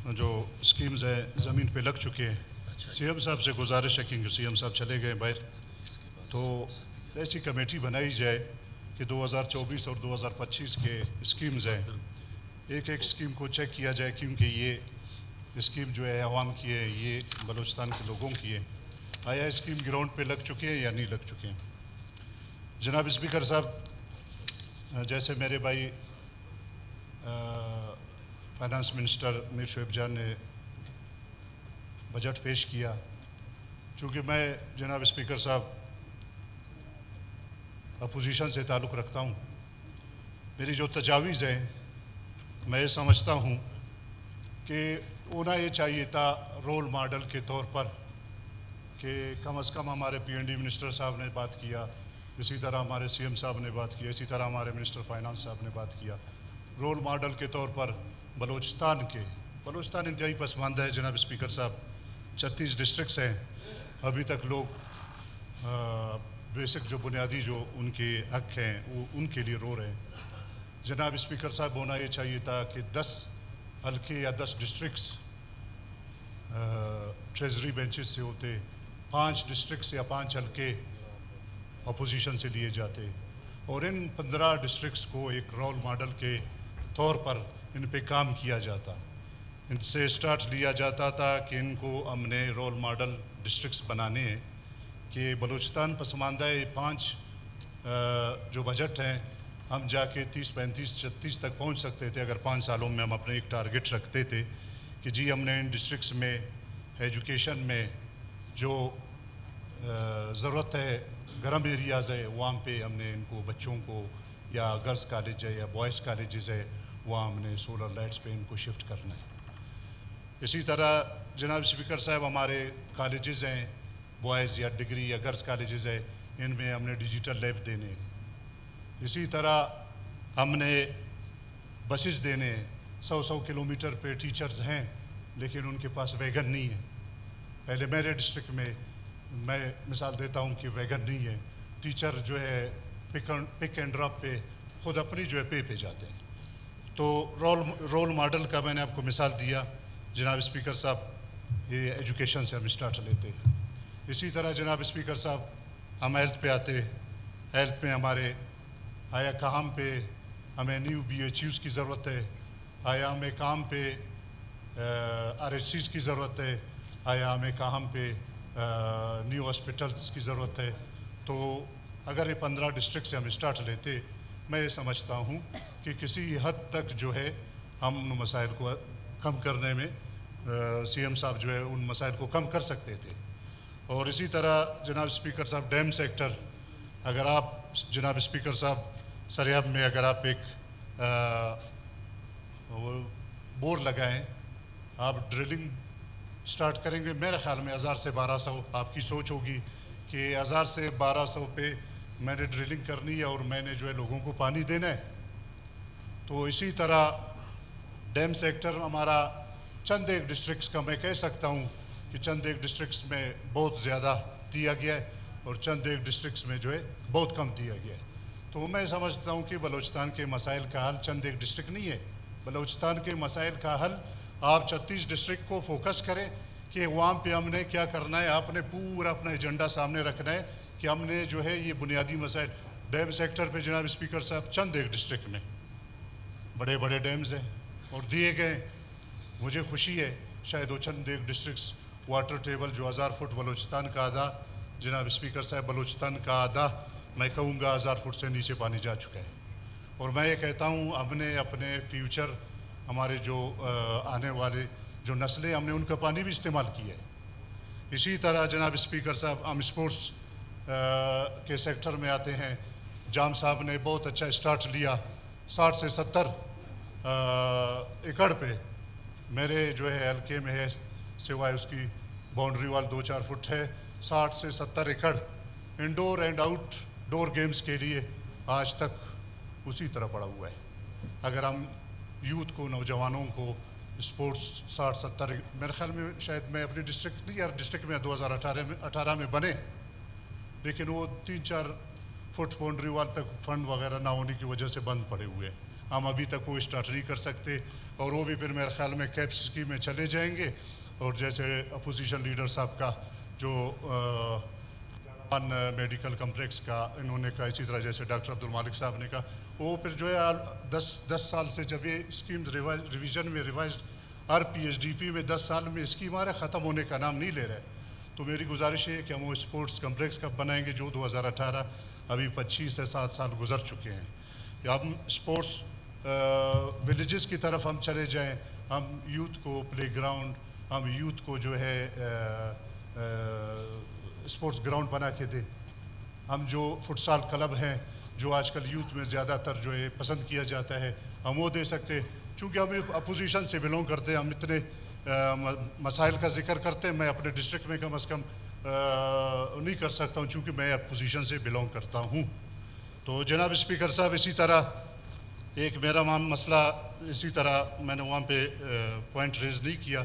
जो स्कीम्स हैं ज़मीन पे लग चुके हैं। सीएम साहब से गुजारिश है कि सीएम साहब चले गए बाहर, तो ऐसी कमेटी बनाई जाए कि 2024 और 2025 के स्कीम्स हैं, एक एक स्कीम को चेक किया जाए, क्योंकि ये स्कीम जो है अवाम की है, ये बलूचिस्तान के लोगों की है। आया स्कीम ग्राउंड पे लग चुके हैं या नहीं लग चुके हैं। जनाब स्पीकर साहब, जैसे मेरे भाई फाइनेंस मिनिस्टर मीर शोएब जान ने बजट पेश किया, चूँकि मैं जनाब स्पीकर साहब अपोजिशन से ताल्लुक़ रखता हूँ, मेरी जो तजावीज़ हैं मैं ये समझता हूँ कि होना ये चाहिए था रोल मॉडल के तौर पर कि कम अज़ कम हमारे पीएनडी मिनिस्टर साहब ने बात किया, इसी तरह हमारे सीएम साहब ने बात किया, इसी तरह हमारे मिनिस्टर फाइनेंस साहब ने बात किया। रोल मॉडल के तौर पर बलूचिस्तान इंतहाई पसमानदा है जनाब स्पीकर साहब। 36 डिस्ट्रिक्ट्स हैं, अभी तक लोग बेसिक जो बुनियादी जो उनके हक हैं वो उनके लिए रो रहे हैं। जनाब स्पीकर साहब, होना ये चाहिए था कि 10 हल्के या 10 डिस्ट्रिक्ट्स ट्रेजरी बेंचेस से होते, 5 डिस्ट्रिक्ट्स या 5 हल्के अपोजिशन से लिए जाते, और इन 15 डिस्ट्रिक्ट्स को एक रोल मॉडल के तौर पर इन पे काम किया जाता। इनसे स्टार्ट लिया जाता था कि इनको हमने रोल मॉडल डिस्ट्रिक्ट्स बनाने हैं कि बलूचिस्तान पसमानदा ये 5 जो बजट हैं हम जाके 30, 35, 36 तक पहुंच सकते थे अगर 5 सालों में हम अपने एक टारगेट रखते थे कि जी हमने इन डिस्ट्रिक्ट्स में एजुकेशन में जो ज़रूरत है, गर्म एरियाज़ है, वहाँ पे हमने इनको बच्चों को, या गर्ल्स कॉलेज है या बॉयज़ कॉलेजेस है, वहाँ हमने सोलर लाइट्स पे इनको शिफ्ट करना है। इसी तरह जनाब स्पीकर साहब, हमारे कॉलेजेस हैं, बॉयज़ या डिग्री या गर्ल्स कॉलेजेस है, इनमें हमने डिजिटल लैब देने। इसी तरह हमने बसेस देने। 100 किलोमीटर पे टीचर्स हैं लेकिन उनके पास वैगन नहीं है। पहले मेरे डिस्ट्रिक्ट में मैं मिसाल देता हूँ कि वैगन नहीं है, टीचर जो है पिक एंड ड्रॉप पे ख़ुद अपनी जो है पे जाते हैं। तो रोल मॉडल का मैंने आपको मिसाल दिया जनाब स्पीकर साहब, ये एजुकेशन से हम स्टार्ट लेते हैं। इसी तरह जनाब स्पीकर साहब, हम हेल्थ पे आते। हेल्थ में हमारे आया काम पे हमें न्यू BHUs की ज़रूरत है, आया हमें काम पे RHCs की ज़रूरत है, आया हमें काम पे न्यू हॉस्पिटल्स की ज़रूरत है। तो अगर ये 15 डिस्ट्रिक्ट से हम स्टार्ट लेते, मैं ये समझता हूँ कि किसी हद तक जो है हम उन मसाइल को कम करने में सीएम साहब जो है उन मसाइल को कम कर सकते थे। और इसी तरह जनाब स्पीकर साहब, डैम सेक्टर, अगर आप जनाब स्पीकर साहब सरियाब में अगर आप एक बोर लगाएं, आप ड्रिलिंग स्टार्ट करेंगे, मेरे ख्याल में 1000 से 1200, आपकी सोच होगी कि 1000 से 1200 पे मैंने ड्रिलिंग करनी है और मैंने जो है लोगों को पानी देना है। तो इसी तरह डैम सेक्टर हमारा चंद एक डिस्ट्रिक्ट्स का मैं कह सकता हूँ कि चंद एक डिस्ट्रिक्ट्स में बहुत ज़्यादा दिया गया है और चंद एक डिस्ट्रिक्ट्स में जो है बहुत कम दिया गया है। तो मैं समझता हूँ कि बलूचिस्तान के मसाइल का हल चंद एक डिस्ट्रिक्ट नहीं है। बलूचिस्तान के मसाइल का हल आप 36 डिस्ट्रिक्ट को फोकस करें कि वहाँ पे हमने क्या करना है। आपने पूरा अपना एजेंडा सामने रखना है कि हमने जो है ये बुनियादी मसाइल। डैम सेक्टर पे जनाब स्पीकर साहब, चंद एक डिस्ट्रिक्ट में बड़े बड़े डैम्स हैं और दिए गए। मुझे खुशी है शायद वो चंद एक डिस्ट्रिक्ट्स वाटर टेबल जो 1000 फुट बलूचिस्तान का आधा, जनाब स्पीकर साहब बलूचिस्तान का आधा, मैं कहूँगा 1000 फुट से नीचे पानी जा चुका है। और मैं ये कहता हूँ हमने अपने फ्यूचर, हमारे जो आने वाले जो नस्लें, हमने उनका पानी भी इस्तेमाल किया है। इसी तरह जनाब स्पीकर साहब, हम स्पोर्ट्स के सेक्टर में आते हैं। जाम साहब ने बहुत अच्छा स्टार्ट लिया, 60 से 70 एकड़ पे मेरे जो है हल्के में है, सिवाय उसकी बाउंड्री वाल 2-4 फुट है, 60 से 70 एकड़ इंडोर एंड आउटडोर गेम्स के लिए आज तक उसी तरह पड़ा हुआ है। अगर हम यूथ को, नौजवानों को स्पोर्ट्स 60-70, मेरे ख्याल में शायद मैं अपनी डिस्ट्रिक्ट नहीं यार डिस्ट्रिक्ट में 2018 में बने, लेकिन वो 3-4 फुट बाउंड्री वाल तक फंड वगैरह ना होने की वजह से बंद पड़े हुए हैं। हम अभी तक वो स्टार्ट नहीं कर सकते, और वो भी फिर मेरे ख्याल में कैप्स स्कीम में चले जाएंगे। और जैसे अपोजिशन लीडर साहब का जो मेडिकल कम्प्लेक्स का इन्होंने कहा, इसी तरह जैसे डॉक्टर अब्दुल मालिक साहब ने कहा, वो फिर जो है 10 साल से जब ये स्कीम रिवीजन में रिवाइज RPSDP में 10 साल में स्कीम आ रहा है, ख़त्म होने का नाम नहीं ले रहा है। तो मेरी गुजारिश है कि हम वो स्पोर्ट्स कम्प्लेक्स कब बनाएंगे जो 2018, अभी 25 से 7 साल गुजर चुके हैं। या हम स्पोर्ट्स विलेजेस की तरफ हम चले जाएं, हम यूथ को प्ले ग्राउंड, हम यूथ को जो है स्पोर्ट्स ग्राउंड बना के दें। हम जो फुटसाल क्लब हैं जो आजकल यूथ में ज़्यादातर जो है पसंद किया जाता है, हम वो दे सकते। चूँकि हम अपोजिशन से बिलोंग करते हैं, हम इतने मसाइल का जिक्र करते हैं, मैं अपने डिस्ट्रिक्ट में कम से कम नहीं कर सकता हूँ चूँकि मैं अपोजिशन से बिलोंग करता हूँ। तो जनाब स्पीकर साहब, इसी तरह एक मेरा मसला, इसी तरह मैंने वहाँ पे पॉइंट रेज नहीं किया।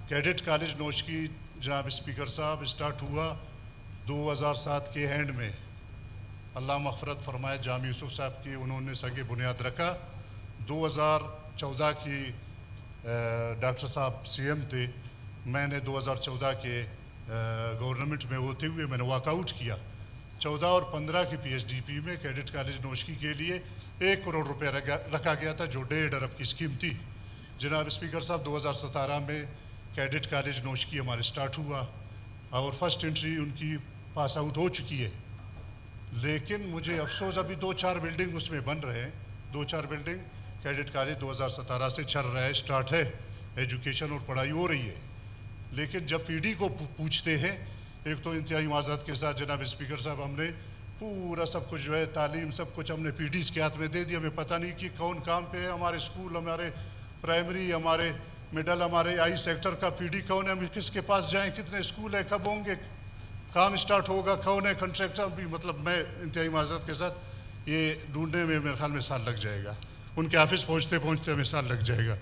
कैडेट कॉलेज नौशकी जनाब स्पीकर साहब स्टार्ट हुआ 2007 के एंड में, अल्लाह मग़फ़रत फरमाए जामी यूसुफ साहब की, उन्होंने संगे बुनियाद रखा। 2014 की डॉक्टर साहब CM थे, मैंने 2014 के गवर्नमेंट में होते हुए मैंने वॉकआउट किया। 14 और 15 की PSDP में कैडेट कॉलेज नौशकी के लिए 1 करोड़ रुपये रखा गया था, जो 1.5 अरब की स्कीम थी। जनाब स्पीकर साहब, 2017 में कैडेट कॉलेज नौशकी हमारे स्टार्ट हुआ और फर्स्ट एंट्री उनकी पास आउट हो चुकी है। लेकिन मुझे अफसोस, अभी 2-4 बिल्डिंग उसमें बन रहे हैं, 2-4 बिल्डिंग कैडेट कॉलेज 2017 से चल रहा है, स्टार्ट है, एजुकेशन और पढ़ाई हो रही है। लेकिन जब PD को पूछते हैं, एक तो इंतहाई माज़रत के साथ जनाब स्पीकर साहब, हमने पूरा सब कुछ जो है तालीम सब कुछ हमने PDs के हाथ में दे दिया। हमें पता नहीं कि कौन काम पे है, हमारे स्कूल, हमारे प्राइमरी, हमारे मिडल, हमारे आई सेक्टर का PD कौन है, हम किसके पास जाएं, कितने स्कूल है, कब होंगे, काम स्टार्ट होगा, कौन है कंट्रैक्टर भी। मतलब मैं इंतहाई माज़रत के साथ ये ढूंढने में मेरे ख्याल में साल लग जाएगा, उनके ऑफिस पहुँचते पहुँचते हमें साल लग जाएगा।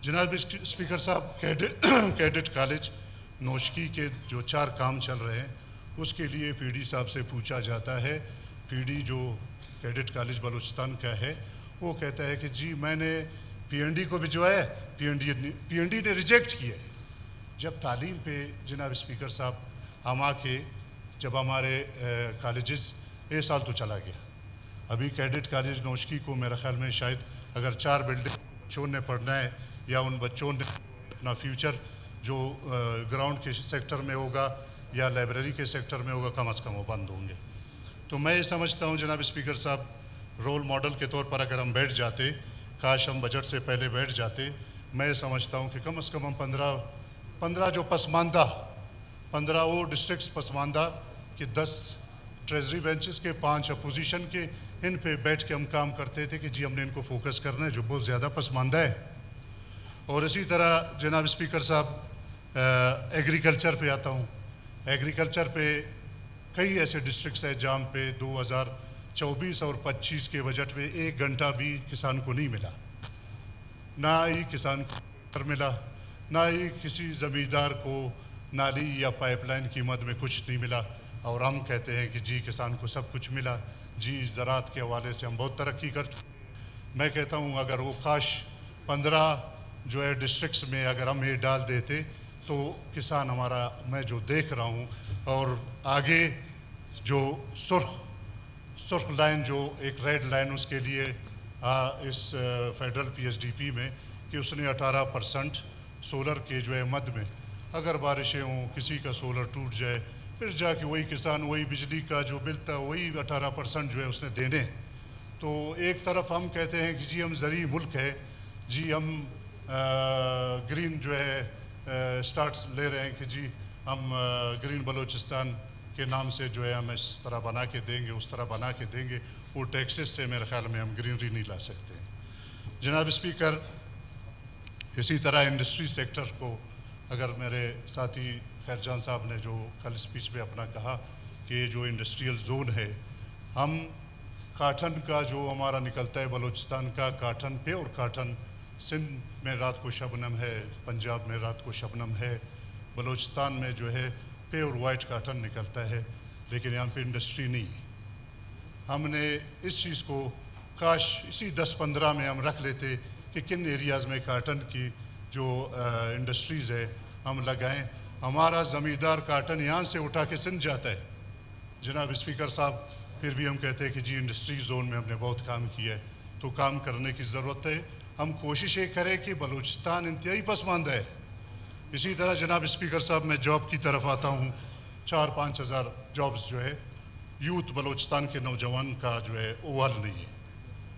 जनाब स्पीकर साहब, कैडेट कॉलेज नौशकी के जो 4 काम चल रहे हैं उसके लिए PD साहब से पूछा जाता है। PD जो कैडेट कॉलेज बलूचिस्तान का है वो कहता है कि जी मैंने PND को भिजवाया, PND ने रिजेक्ट किया। जब तालीम पे जनाब स्पीकर साहब हम आके, जब हमारे कॉलेजेस, ये साल तो चला गया, अभी कैडेट कॉलेज नौशकी को मेरे ख्याल में शायद अगर 4 बिल्डिंग बच्चों ने पढ़ना है या उन बच्चों ने अपना फ्यूचर जो ग्राउंड के सेक्टर में होगा या लाइब्रेरी के सेक्टर में होगा, कम अज़ कम वो बंद होंगे। तो मैं ये समझता हूँ जनाब स्पीकर साहब, रोल मॉडल के तौर पर अगर हम बैठ जाते, काश हम बजट से पहले बैठ जाते, मैं समझता हूँ कि कम से कम हम 15 जो पसमानदा, 15 वो डिस्ट्रिक्ट्स पसमानदा कि 10 ट्रेजरी बेंचेस के, 5 अपोजिशन के, इन पे बैठ के हम काम करते थे कि जी हमने इनको फोकस करना है जो बहुत ज़्यादा पसमानदा है। और इसी तरह जनाब स्पीकर साहब, एग्रीकल्चर पे आता हूँ। एग्रीकल्चर पे कई ऐसे डिस्ट्रिक्ट्स हैं जहाँ पे 2024 और 25 के बजट में 1 घंटा भी किसान को नहीं मिला, ना ही किसान को मिला, ना ही किसी ज़मींदार को नाली या पाइपलाइन की मद में कुछ नहीं मिला। और हम कहते हैं कि जी किसान को सब कुछ मिला, जी ज़राअत के हवाले से हम बहुत तरक्की कर चुके। मैं कहता हूँ अगर वो काश 15 जो है डिस्ट्रिक्ट्स में अगर हम ये डाल देते तो किसान हमारा, मैं जो देख रहा हूँ, और आगे जो सुर्ख लाइन, जो एक रेड लाइन उसके लिए इस फेडरल PSDP में कि उसने 18% सोलर के जो है मद में, अगर बारिशें हों, किसी का सोलर टूट जाए, फिर जाके वही किसान वही बिजली का जो बिल था वही 18% जो है उसने देने। तो एक तरफ हम कहते हैं कि जी हम ज़री मुल्क है, जी हम ग्रीन जो है स्टार्ट्स ले रहे हैं कि जी हम ग्रीन बलूचिस्तान के नाम से जो है हम इस तरह बना के देंगे, उस तरह बना के देंगे, वो टैक्सेस से मेरे ख्याल में हम ग्रीनरी नहीं ला सकते। जनाब स्पीकर, इसी तरह इंडस्ट्री सेक्टर को, अगर मेरे साथी खैरजान साहब ने जो कल स्पीच में अपना कहा कि जो इंडस्ट्रियल जोन है, हम काटन का जो हमारा निकलता है बलूचिस्तान का, काटन पे और काटन, सिंध में रात को शबनम है, पंजाब में रात को शबनम है, बलूचिस्तान में जो है पे और वाइट काटन निकलता है, लेकिन यहाँ पे इंडस्ट्री नहीं है। हमने इस चीज़ को کاش اسی 10-15 میں ہم رکھ لیتے کہ کن ایریاز میں کاٹن کی جو انڈسٹریز ہے ہم لگائیں. ہمارا زمیندار کاٹن یہاں سے اٹھا کے سندھ جاتا ہے. جناب اسپیکر صاحب پھر بھی ہم کہتے ہیں کہ جی انڈسٹری زون میں ہم نے بہت کام کیا ہے. تو کام کرنے کی ضرورت ہے. ہم کوشش یہ کریں کہ بلوچستان انتہائی پسماندہ ہے. اسی طرح جناب اسپیکر صاحب میں جاب کی طرف آتا ہوں. 4-5 ہزار جابز جو ہے یوتھ بلوچستان کے نوجوان کا جو ہے اوال نہیں ہے.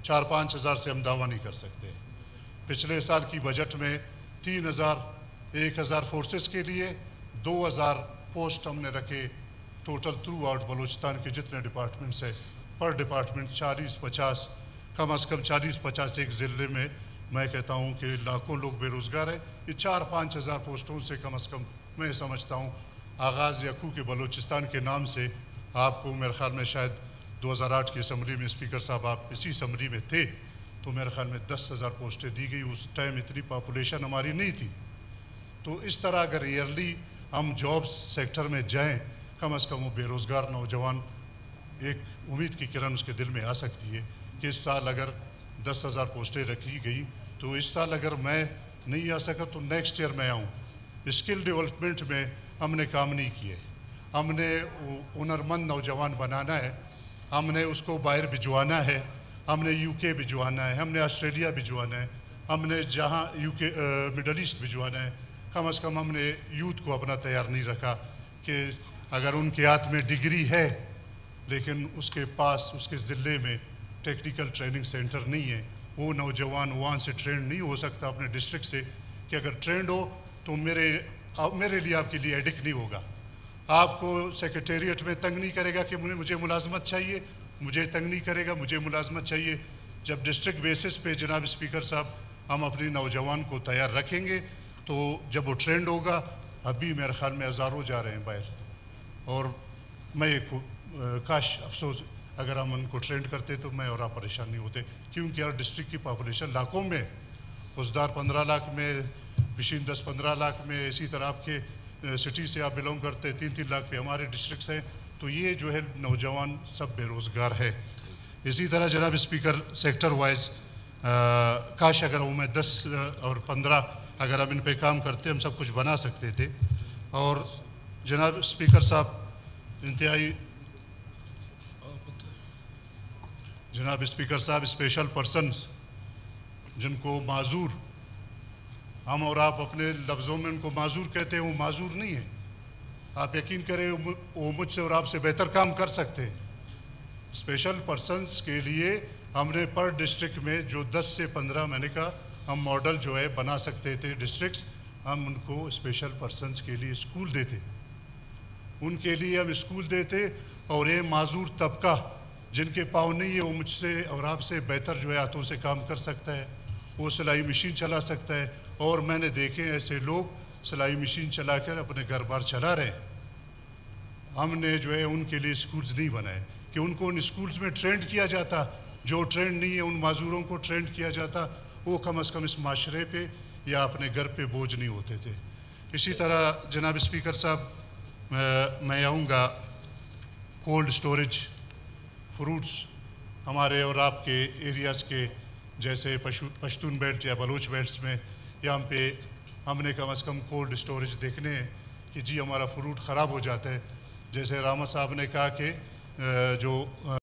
4-5 ہزار سے ہم دعویٰ نہیں کر سکتے. پچھلے سال کی بجٹ میں 1,000 فورسز کے لیے 2,000 پوسٹ ہم نے رکھے. ٹوٹل تھرو آؤٹ بلوچستان کے جتنے ڈپارٹمنٹس ہیں پر ڈپارٹمنٹ 40-50 کم از کم 40-50 ایک ضلع میں کہتا ہوں کہ لاکھوں لوگ بے روزگار ہیں. یہ 4-5 ہزار پوسٹوں سے کم از کم میں سمجھتا ہوں آغاز یکو کے بلوچستان کے نام سے. آپ کو میرے خیال میں شاید 2008 کی اسمبلی میں اسپیکر صاحب آپ اسی اسمبلی میں تھے تو میرے خیال میں 10,000 پوسٹیں دی گئی. اس ٹائم اتنی پاپولیشن ہماری نہیں تھی. تو اس طرح اگر ایئرلی ہم جاب سیکٹر میں جائیں کم از کم وہ بے روزگار نوجوان ایک امید کی کرن اس کے دل میں آ سکتی ہے کہ اس سال اگر 10,000 پوسٹیں رکھی گئی تو اس سال اگر میں نہیں آ سکا تو نیکسٹ ایئر میں آؤں. اسکل ڈیولپمنٹ میں ہم نے کام نہیں کیے. ہم نے ہنرمند نوجوان بنانا ہے. ہم نے اس کو باہر بھجوانا ہے. ہم نے UK بھجوانا ہے. ہم نے آسٹریلیا بھجوانا ہے. ہم نے جہاں UK مڈل ایسٹ بھجوانا ہے. کم از کم ہم نے یوتھ کو اپنا تیار نہیں رکھا کہ اگر ان کے ہاتھ میں ڈگری ہے لیکن اس کے پاس اس کے ضلع میں ٹیکنیکل ٹریننگ سینٹر نہیں ہے, وہ نوجوان وہاں سے ٹرینڈ نہیں ہو سکتا اپنے ڈسٹرکٹ سے کہ اگر ٹرینڈ ہو تو میرے لیے آپ کے لیے ایڈک نہیں ہوگا. آپ کو سیکریٹریٹ میں تنگ نہیں کرے گا کہ مجھے ملازمت چاہیے, مجھے تنگ نہیں کرے گا مجھے ملازمت چاہیے. جب ڈسٹرکٹ بیسس پہ جناب اسپیکر صاحب ہم اپنی نوجوان کو تیار رکھیں گے تو جب وہ ٹرینڈ ہوگا. ابھی میرے خیال میں ہزاروں جا رہے ہیں باہر اور میں کاش افسوس اگر ہم ان کو ٹرینڈ کرتے تو میں اور آپ پریشان نہیں ہوتے کیونکہ ہر ڈسٹرکٹ کی پاپولیشن لاکھوں میں, خزدار 15 لاکھ میں, پشین 10-15 لاکھ میں. اسی طرح آپ کے سٹی سے آپ بلونگ کرتے 3-3 لاکھ پہ ہمارے ڈسٹرکٹس ہیں. تو یہ جو ہے نوجوان سب بے روزگار ہے. اسی طرح جناب اسپیکر سیکٹر وائز کاش اگر وہ میں 10 اور 15 اگر ہم ان پہ کام کرتے ہم سب کچھ بنا سکتے تھے. اور جناب اسپیکر صاحب انتہائی جناب اسپیکر صاحب اسپیشل پرسنز جن کو معذور ہم اور آپ اپنے لفظوں میں ان کو معذور کہتے ہیں, وہ معذور نہیں ہیں. آپ یقین کریں وہ مجھ سے اور آپ سے بہتر کام کر سکتے ہیں. اسپیشل پرسنز کے لیے ہم نے پر ڈسٹرکٹ میں جو 10 سے 15 مہینے کا ہم ماڈل جو ہے بنا سکتے تھے ڈسٹرکٹس, ہم ان کو اسپیشل پرسنز کے لیے اسکول دیتے, ان کے لیے ہم اسکول دیتے. اور یہ معذور طبقہ جن کے پاؤں نہیں ہے وہ مجھ سے اور آپ سے بہتر جو ہے ہاتھوں سے کام کر سکتا ہے. وہ سلائی مشین چلا سکتا ہے اور میں نے دیکھے ایسے لوگ سلائی مشین چلا کر اپنے گھر بار چلا رہے ہیں. ہم نے جو ہے ان کے لیے اسکولز نہیں بنائے کہ ان کو ان اسکولز میں ٹرینڈ کیا جاتا. جو ٹرینڈ نہیں ہے ان معذوروں کو ٹرینڈ کیا جاتا, وہ کم از کم اس معاشرے پہ یا اپنے گھر پہ بوجھ نہیں ہوتے تھے. اسی طرح جناب اسپیکر صاحب میں آؤں گا کولڈ اسٹوریج فروٹس ہمارے اور آپ کے ایریاز کے جیسے پشتون بیلٹ یا بلوچ بیلٹس میں یہاں پہ ہم نے کم از کم کولڈ اسٹوریج دیکھنے ہیں کہ جی ہمارا فروٹ خراب ہو جاتا ہے. جیسے راما صاحب نے کہا کہ جو